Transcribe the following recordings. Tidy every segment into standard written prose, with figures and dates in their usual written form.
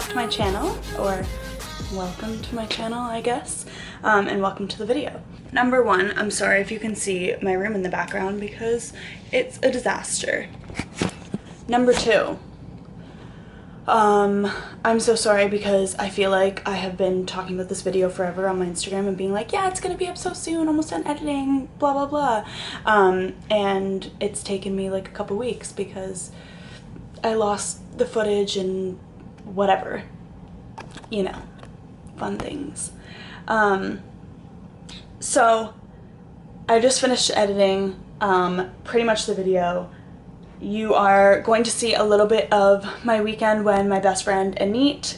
back to my channel, or welcome to my channel, I guess, and welcome to the video. Number one, I'm sorry if you can see my room in the background because it's a disaster. Number two, I'm so sorry because I feel like I have been talking about this video forever on my Instagram and being like, yeah, it's gonna be up so soon, almost done editing, blah blah blah, and it's taken me like a couple weeks because I lost the footage and whatever, you know, fun things. So I just finished editing pretty much the video. You are going to see a little bit of my weekend when my best friend Anit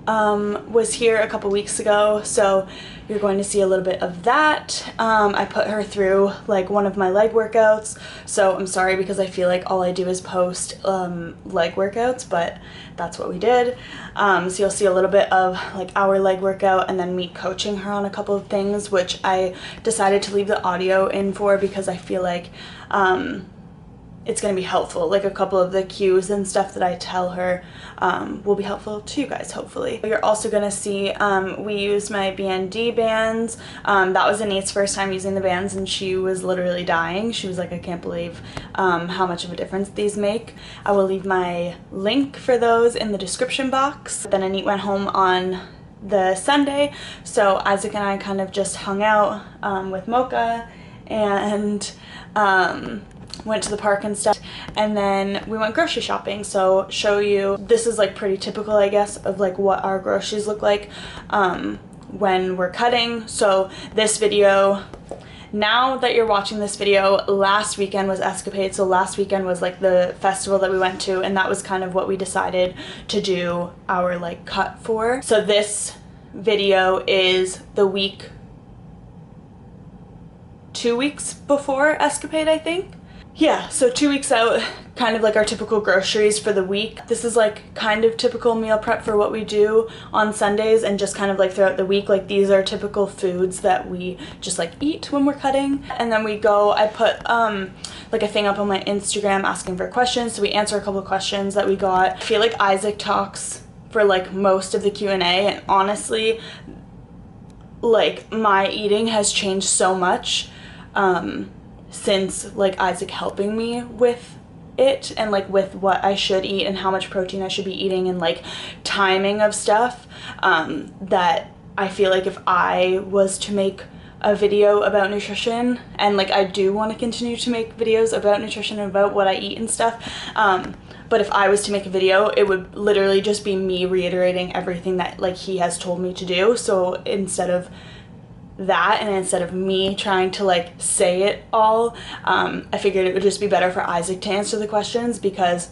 was here a couple weeks ago, so you're going to see a little bit of that. I put her through like one of my leg workouts, so I'm sorry because I feel like all I do is post leg workouts, but that's what we did. So you'll see a little bit of like our leg workout and then me coaching her on a couple of things, which I decided to leave the audio in for because I feel like it's going to be helpful. Like a couple of the cues and stuff that I tell her will be helpful to you guys, hopefully. You're also going to see we used my BND bands. That was Anit's first time using the bands and she was literally dying. She was like, I can't believe how much of a difference these make. I will leave my link for those in the description box. Then Anit went home on the Sunday, so Isaac and I kind of just hung out with Mocha and went to the park and stuff, and then we went grocery shopping. So show you, this is like pretty typical, I guess, of like what our groceries look like when we're cutting. So this video, now that you're watching this video, last weekend was Escapade, so last weekend was like the festival that we went to, and that was kind of what we decided to do our like cut for. So this video is the week 2 weeks before Escapade, I think. Yeah, so 2 weeks out, kind of like our typical groceries for the week. This is like kind of typical meal prep for what we do on Sundays and just kind of like throughout the week. Like these are typical foods that we just like eat when we're cutting. And then we go, I put like a thing up on my Instagram asking for questions. So we answer a couple of questions that we got. I feel like Isaac talks for like most of the Q&A, and honestly, like my eating has changed so much since like Isaac helping me with it and like with what I should eat and how much protein I should be eating and like timing of stuff, that I feel like if I was to make a video about nutrition, and like I do want to continue to make videos about nutrition and about what I eat and stuff, but if I was to make a video, it would literally just be me reiterating everything that like he has told me to do. So instead of that, and instead of me trying to like say it all, I figured it would just be better for Isaac to answer the questions because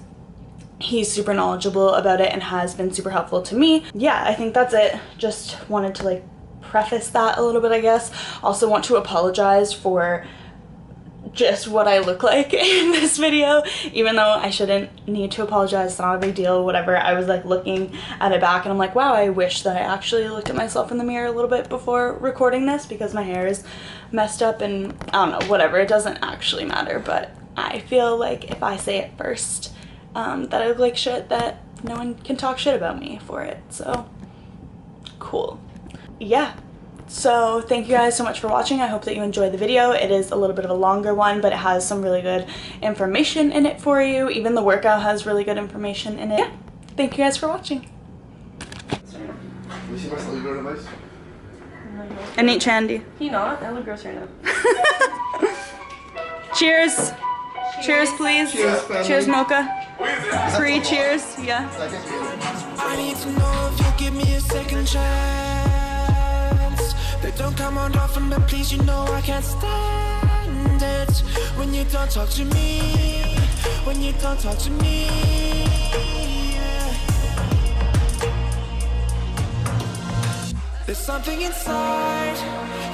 he's super knowledgeable about it and has been super helpful to me. Yeah, I think that's it. Just wanted to like preface that a little bit, I guess. Also want to apologize for just what I look like in this video, even though I shouldn't need to apologize. It's not a big deal, whatever. I was like looking at it back and I'm like, wow, I wish that I actually looked at myself in the mirror a little bit before recording this because my hair is messed up and I don't know, whatever. It doesn't actually matter, but I feel like if I say it first, that I look like shit, that no one can talk shit about me for it. So cool. Yeah. So thank you guys so much for watching. I hope that you enjoyed the video. It is a little bit of a longer one, but it has some really good information in it for you. Even the workout has really good information in it. Yeah. Thank you guys for watching. Anit Chandy. He not? I look gross right now. Cheers. Cheers, please. Cheers, cheers, Mocha. 3 cheers. Yeah. I need to know if you'll give me a second chance. They don't come on often, but please, you know I can't stand it when you don't talk to me. When you don't talk to me. Yeah. There's something inside.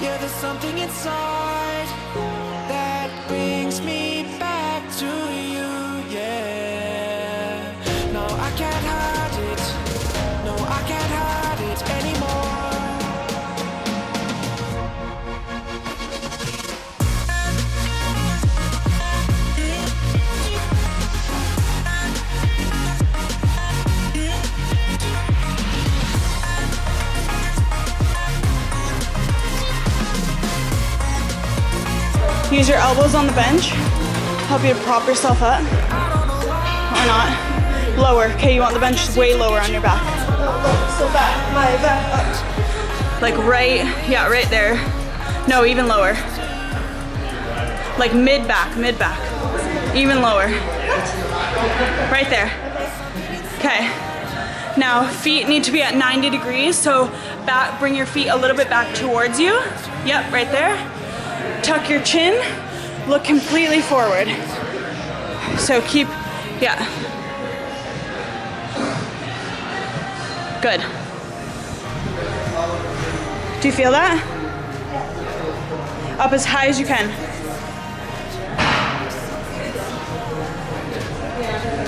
Yeah, there's something inside that brings me back to you. Yeah. No, I can't hide it. No, I can't hide it anymore. Use your elbows on the bench. Help you to prop yourself up. Or not. Lower. Okay, you want the bench way lower on your back. So back, my back up. Like right, yeah, right there. No, even lower. Like mid back. Even lower. Right there. Okay. Now, feet need to be at 90 degrees, so back, bring your feet a little bit back towards you. Yep, right there. Tuck your chin, look completely forward. So keep, yeah. Good. Do you feel that? Up as high as you can.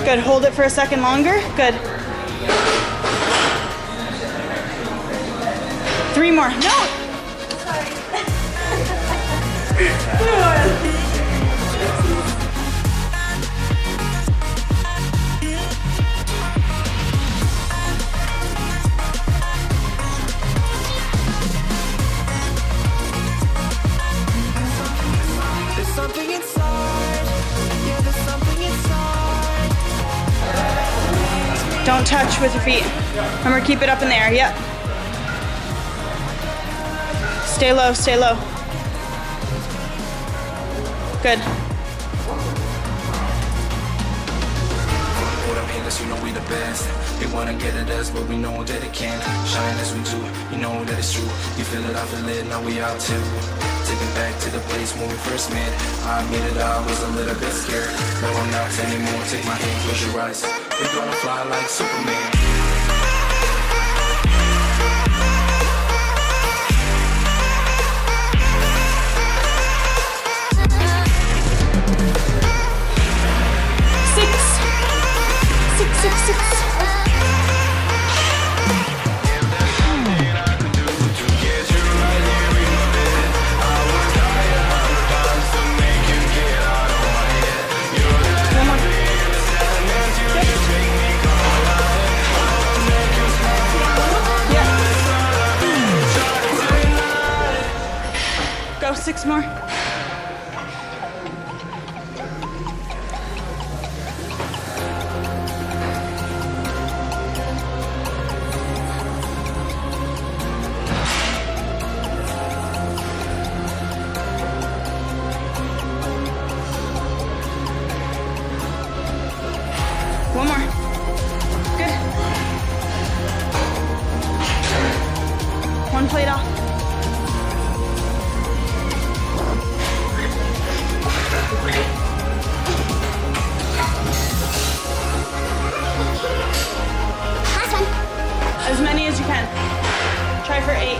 Good, hold it for a second longer. Good. 3 more. No! There's something inside. Yeah, there's something inside. Don't touch with your feet. Remember, keep it up in the air. Yep. Stay low, stay low. Good. What I mean is, you know we the best. They wanna get at us, but we know that it can't shine as we do. You know that it's true. You feel it, I feel it, now we out too. Take it back to the place when we first met. I admit it, I was a little bit scared. No, I'm not anymore. Take my hand, close your eyes. We're gonna fly like Superman. Go 6 more. One more. Good. 1 plate off. As many as you can. Try for 8.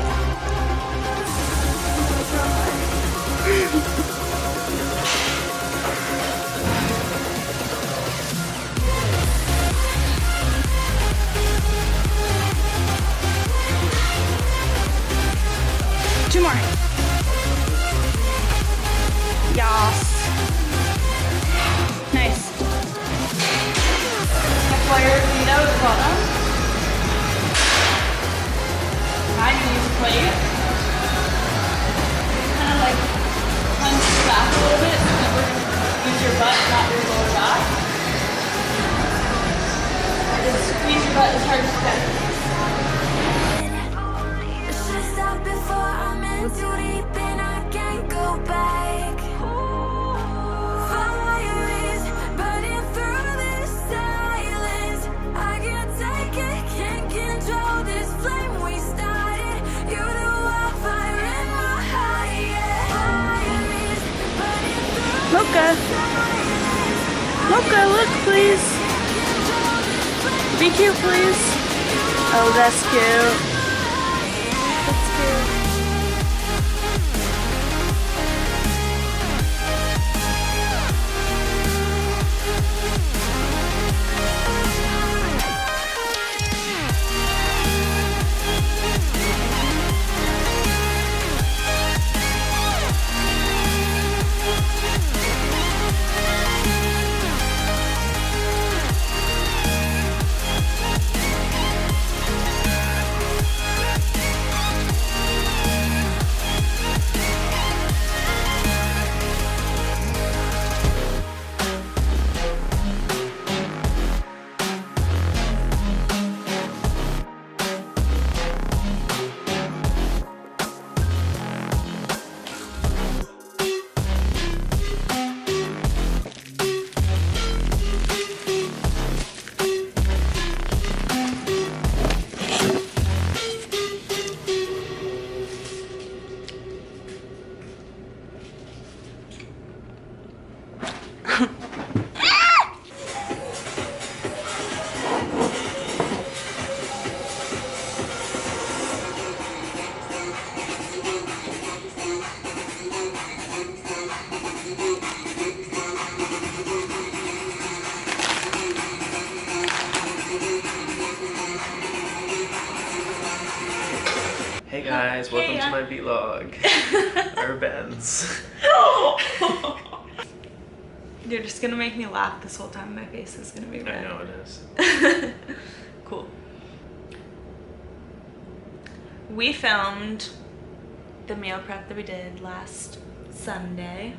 Two more. Yes. Nice. Fire your feet out at the bottom. Now you can use a plate. Kind of like punch back a little bit so that we're going to use your butt, not your lower back. And just squeeze your butt as hard as you can. Too deep and I can't go back. Fire is burning through this silence. I can't take it, can't control this flame we started. You the wildfire in my heart, yeah. Fire is burning through Mocha. Mocha, look, please. Be cute, please. Oh, that's cute. That's cute. Hey guys, welcome to my vlog. Our bands. You're just gonna make me laugh this whole time. My face is gonna be red. I know it is. Cool. We filmed the meal prep that we did last Sunday.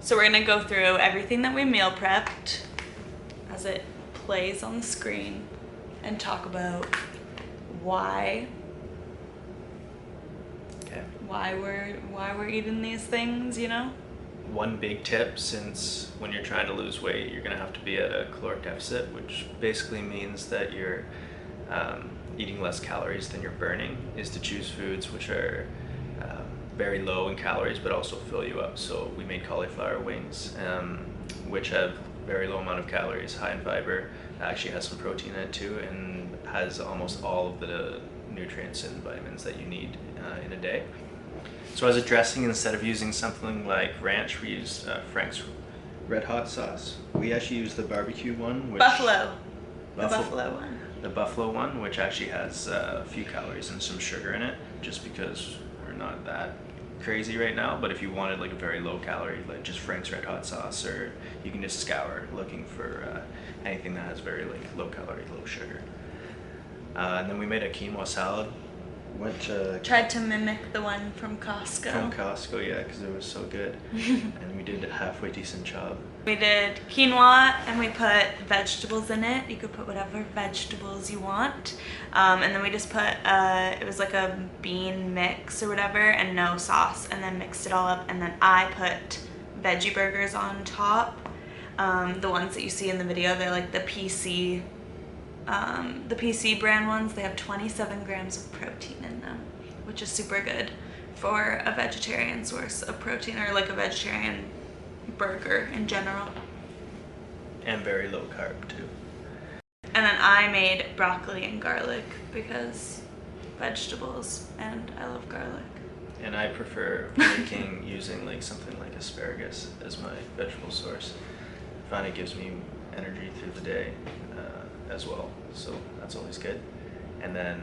So we're gonna go through everything that we meal prepped as it plays on the screen and talk about why we're eating these things, you know? One big tip, since when you're trying to lose weight, you're gonna have to be at a caloric deficit, which basically means that you're eating less calories than you're burning, is to choose foods which are very low in calories but also fill you up. So we made cauliflower wings, which have very low amount of calories, high in fiber, actually has some protein in it too, and has almost all of the nutrients and vitamins that you need in a day. So as a dressing, instead of using something like ranch, we used Frank's Red Hot sauce. We actually used the barbecue one, which The buffalo one. The buffalo one, which actually has a few calories and some sugar in it, just because we're not that crazy right now. But if you wanted like a very low calorie, like just Frank's Red Hot sauce, or you can just scour looking for anything that has very like low calorie, low sugar. And then we made a quinoa salad. Tried to mimic the one from Costco. From Costco, yeah, because it was so good. And we did a halfway decent job. We did quinoa and we put vegetables in it. You could put whatever vegetables you want. And then we just put, it was like a bean mix or whatever, and no sauce, and then mixed it all up. And then I put veggie burgers on top. The ones that you see in the video, they're like the PC brand ones. They have 27 grams of protein in them, which is super good for a vegetarian source of protein, or like a vegetarian burger in general. And very low carb too. And then I made broccoli and garlic because vegetables, and I love garlic. And I prefer using like something like asparagus as my vegetable source. I find it gives me energy through the day as well, so that's always good. And then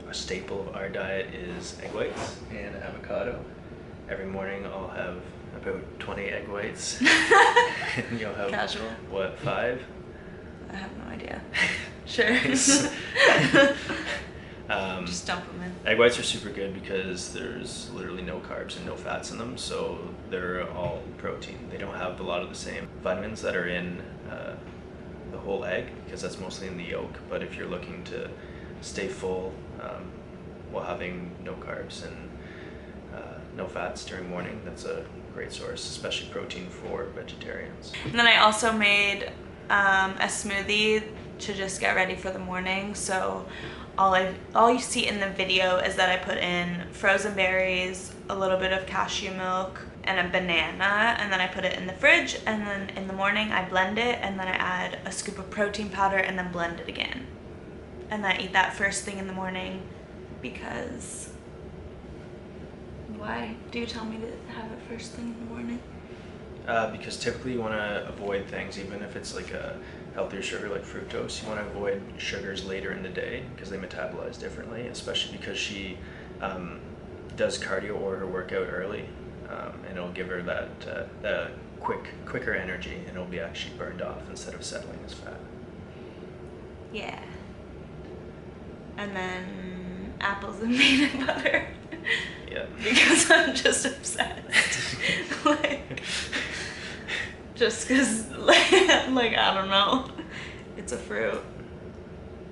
a staple of our diet is egg whites and avocado. Every morning I'll have about 20 egg whites. And you'll have Casual. What, 5? I have no idea. Sure. Nice. Just dump them in. Egg whites are super good because there's literally no carbs and no fats in them, so they're all protein. They don't have a lot of the same vitamins that are in the whole egg, because that's mostly in the yolk. But if you're looking to stay full while having no carbs and no fats during morning, that's a great source, especially protein for vegetarians. And then I also made a smoothie to just get ready for the morning. So all you see in the video is that I put in frozen berries, a little bit of cashew milk, and a banana, and then I put it in the fridge, and then in the morning I blend it, and then I add a scoop of protein powder and then blend it again. And I eat that first thing in the morning because... Why do you tell me to have it first thing in the morning? Because typically you want to avoid things, even if it's like a healthier sugar like fructose, you want to avoid sugars later in the day because they metabolize differently, especially because she does cardio or her workout early, and it'll give her that quicker energy, and it'll be actually burned off instead of settling as fat. Yeah. And then apples and peanut butter. Yeah. Because I'm just obsessed. Like, just because, like, I don't know. It's a fruit.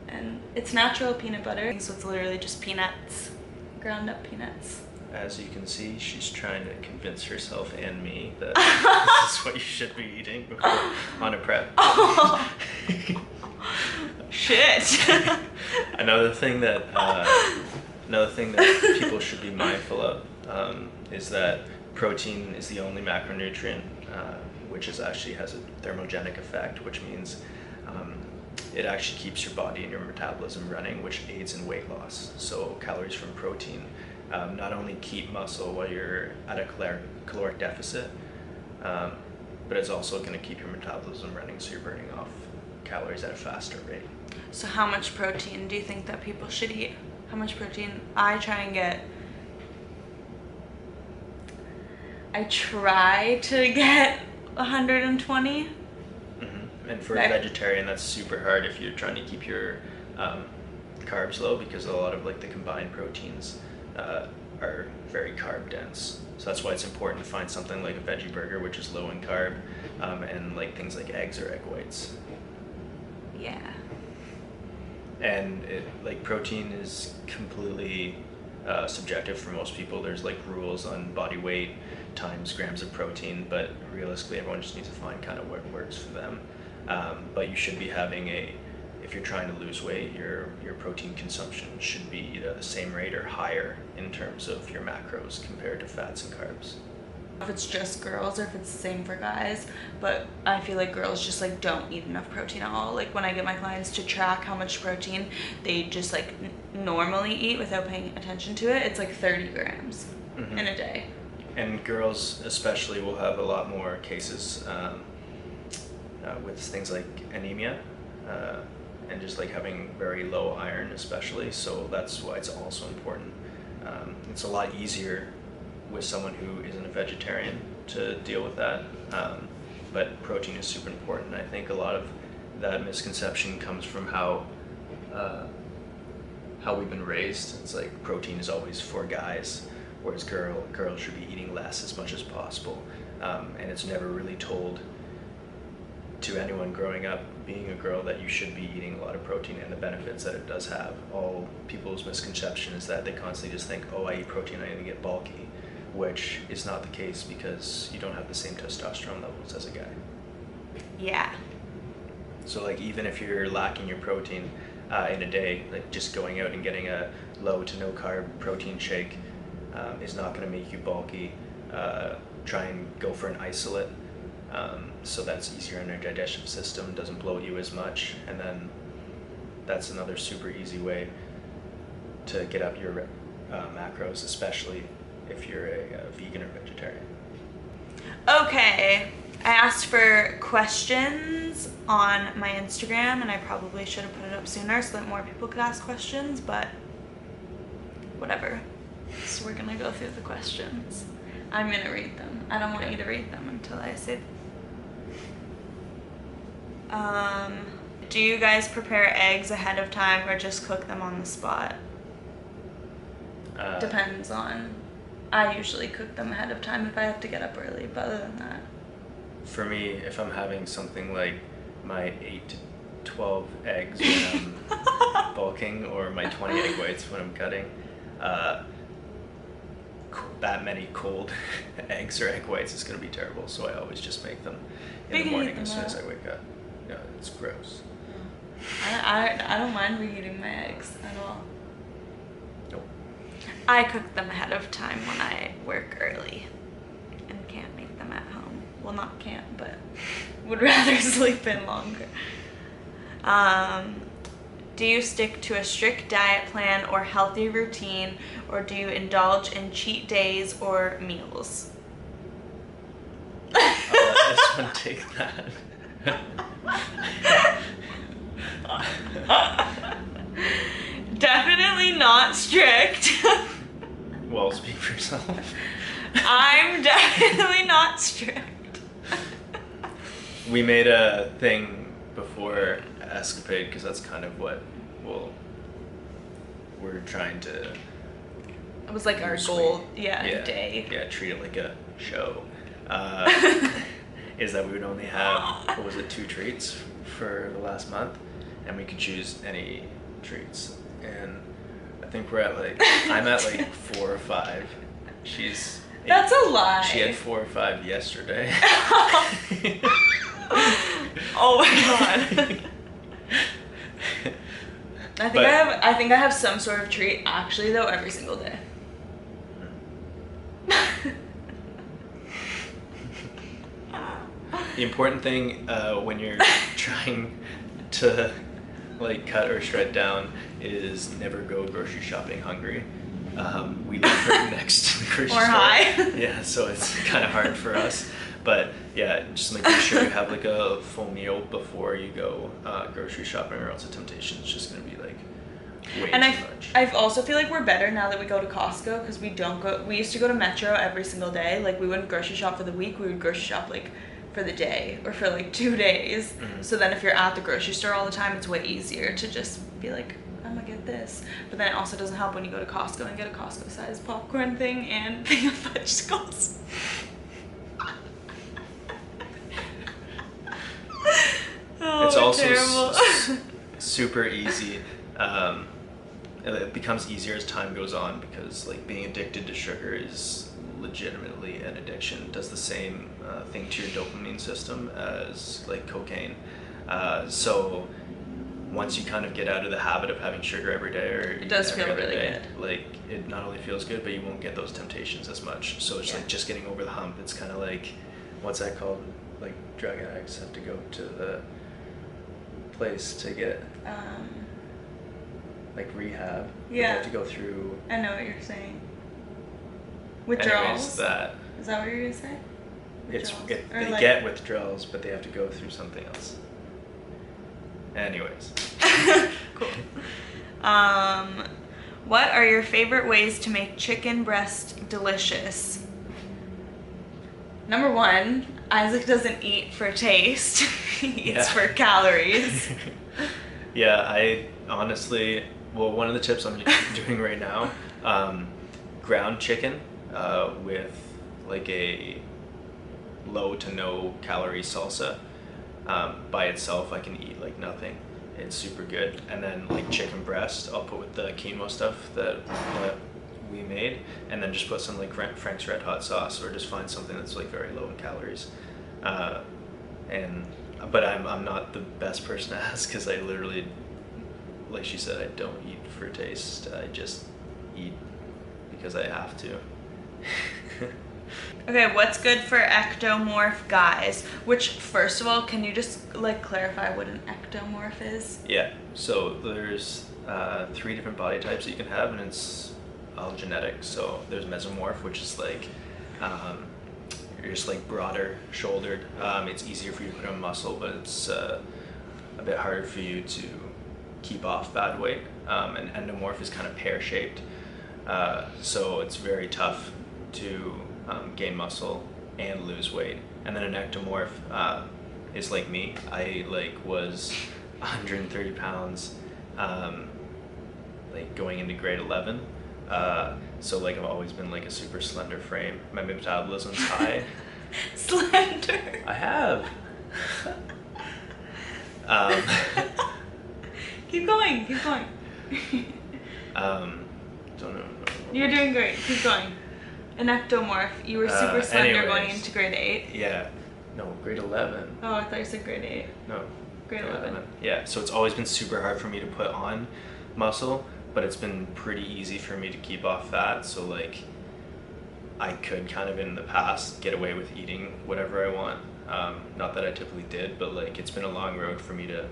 And it's natural peanut butter. So it's literally just peanuts. Ground up peanuts. As you can see, she's trying to convince herself and me that this is what you should be eating before on a prep. Oh. Shit. Another thing that people should be mindful of is that protein is the only macronutrient which actually has a thermogenic effect, which means it actually keeps your body and your metabolism running, which aids in weight loss. So calories from protein not only keep muscle while you're at a caloric deficit, but it's also going to keep your metabolism running, so you're burning off calories at a faster rate. So how much protein do you think that people should eat? How much protein? I try to get 120. And for a vegetarian, that's super hard if you're trying to keep your carbs low, because a lot of like the combined proteins are very carb dense. So that's why it's important to find something like a veggie burger, which is low in carb, and like things like eggs or egg whites. Yeah. And like protein is completely subjective for most people. There's like rules on body weight times grams of protein, but realistically everyone just needs to find kind of what works for them. But you should be having if you're trying to lose weight, your protein consumption should be either the same rate or higher in terms of your macros compared to fats and carbs. If it's just girls or if it's the same for guys, but I feel like girls just like don't eat enough protein at all. Like when I get my clients to track how much protein they just like normally eat without paying attention to it, it's like 30 grams in a day. And girls especially will have a lot more cases with things like anemia and just like having very low iron especially, so that's why it's also important. It's a lot easier with someone who isn't a vegetarian to deal with that, but protein is super important. I think a lot of that misconception comes from how we've been raised. It's like protein is always for guys, whereas girls should be eating less as much as possible, and it's never really told to anyone growing up being a girl that you should be eating a lot of protein and the benefits that it does have. All people's misconception is that they constantly just think, oh, I eat protein, I need to get bulky, which is not the case because you don't have the same testosterone levels as a guy. Yeah. So like even if you're lacking your protein in a day, like just going out and getting a low to no carb protein shake is not going to make you bulky. Try and go for an isolate, so that's easier in your digestive system, doesn't bloat you as much, and then that's another super easy way to get up your macros, especially if you're a vegan or vegetarian. Okay, I asked for questions on my Instagram, and I probably should have put it up sooner so that more people could ask questions, but whatever. So we're gonna go through the questions. I'm gonna read them. I don't want you to read them until I say. Do you guys prepare eggs ahead of time or just cook them on the spot? Depends on. I usually cook them ahead of time if I have to get up early, but other than that. For me, if I'm having something like my 8 to 12 eggs when I'm bulking, or my 20 egg whites when I'm cutting, that many cold eggs or egg whites is going to be terrible, so I always just make them in the morning as soon as I wake up. No, it's gross. I don't mind reheating my eggs at all. Nope. I cook them ahead of time when I work early and can't make them at home. Well, not can't, but would rather sleep in longer. Do you stick to a strict diet plan or healthy routine, or do you indulge in cheat days or meals? I'll let this one take that. Definitely not strict. Well, speak for yourself. I'm definitely not strict. We made a thing before Escapade because that's kind of what we're trying to. It was like our goal, day. Yeah, treat it like a show. Is that we would only have, 2 treats for the last month, and we could choose any treats. And I think we're at I'm at 4 or 5. That's a lie. She had 4 or 5 yesterday. Oh my god. I think I have some sort of treat actually though every single day. The important thing when you're trying to like cut or shred down is never go grocery shopping hungry. We live right next to the grocery store. Or high. Yeah, so it's kind of hard for us. But yeah, just making sure you have like a full meal before you go grocery shopping, or else the temptation is just gonna be like way And too I much. I also feel like we're better now that we go to Costco, because we used to go to Metro every single day. Like, we wouldn't grocery shop for the week, we would grocery shop like for the day or for like 2 days. So then if you're at the grocery store all the time, it's way easier to just be like, I'm gonna get this. But then it also doesn't help when you go to Costco and get a Costco sized popcorn thing and thing of vegetables. Oh, It's also terrible. super easy. It becomes easier as time goes on, because like being addicted to sugar is legitimately an addiction. It does the same thing to your dopamine system as like cocaine. So once you kind of get out of the habit of having sugar every day, or It does every feel other really day, good. like it not only feels good, but you won't get those temptations as much. So it's Yeah. like just getting over the hump. It's kind of like, what's that called? Like drug addicts have to go to the place to get like rehab. They Yeah. have to go through. I know what you're saying. Anyways, Withdrawals. that Is that what you're gonna say? it's Withdrawals. Or they like- get withdrawals, but they have to go through something else. Anyways, Cool. What are your favorite ways to make chicken breast delicious? Number one, Isaac doesn't eat for taste. He eats Yeah. for calories. yeah, I honestly, well, one of the tips I'm doing right now, ground chicken with like a low to no calorie salsa. By itself, I can eat like nothing. It's super good. And then like chicken breast, I'll put with the quinoa stuff that we made, and then just put some like Frank's Red Hot sauce, or just find something that's like very low in calories. But I'm not the best person to ask, because I literally, like she said, I don't eat for taste. I just eat because I have to. Okay, what's good for ectomorph guys? Which, first of all, can you just like clarify what an ectomorph is? Yeah, so there's 3 different body types that you can have, and it's all genetic. So there's mesomorph, which is like you're just like broader shouldered. It's easier for you to put on muscle, but it's a bit harder for you to keep off bad weight. And endomorph is kind of pear-shaped, so it's very tough to gain muscle and lose weight. And then an ectomorph is like me. I like was 130 pounds like going into grade 11. So like I've always been like a super slender frame. My metabolism's high. Slender. I have. Keep going, keep going. Don't know. You're doing great, keep going. An ectomorph, you were super slender going anyways. into grade 8. Yeah. No, grade 11. Oh, I thought you said grade 8. No. Grade 11. Yeah, so it's always been super hard for me to put on muscle, but it's been pretty easy for me to keep off fat. So like I could kind of in the past get away with eating whatever I want. Not that I typically did, but like it's been a long road for me to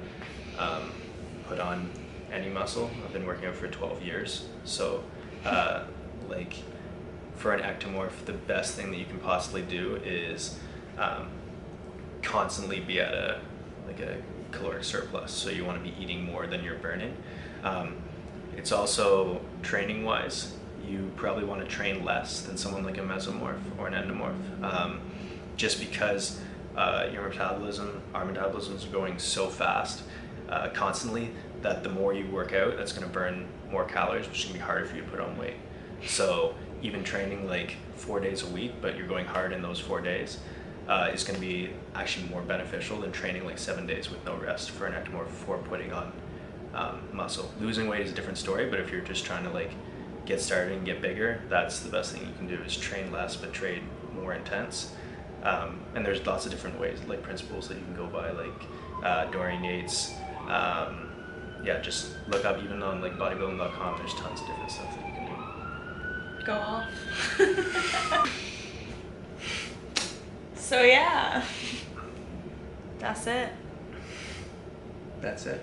put on any muscle. I've been working out for 12 years. So like for an ectomorph, the best thing that you can possibly do is constantly be at a caloric surplus. So you want to be eating more than you're burning. It's also training wise, you probably want to train less than someone like a mesomorph or an endomorph, just because our metabolisms are going so fast constantly that the more you work out, that's going to burn more calories, which is going to be harder for you to put on weight. So even training like 4 days a week, but you're going hard in those 4 days, is going to be actually more beneficial than training like 7 days with no rest for an ectomorph before putting on muscle. Losing weight is a different story, but if you're just trying to like get started and get bigger, that's the best thing you can do, is train less but train more intense. And there's lots of different ways, like principles that you can go by, like Dorian Yates. Yeah, just look up even on like bodybuilding.com. There's tons of different stuff that you can do. Go off. So yeah. That's it. That's it.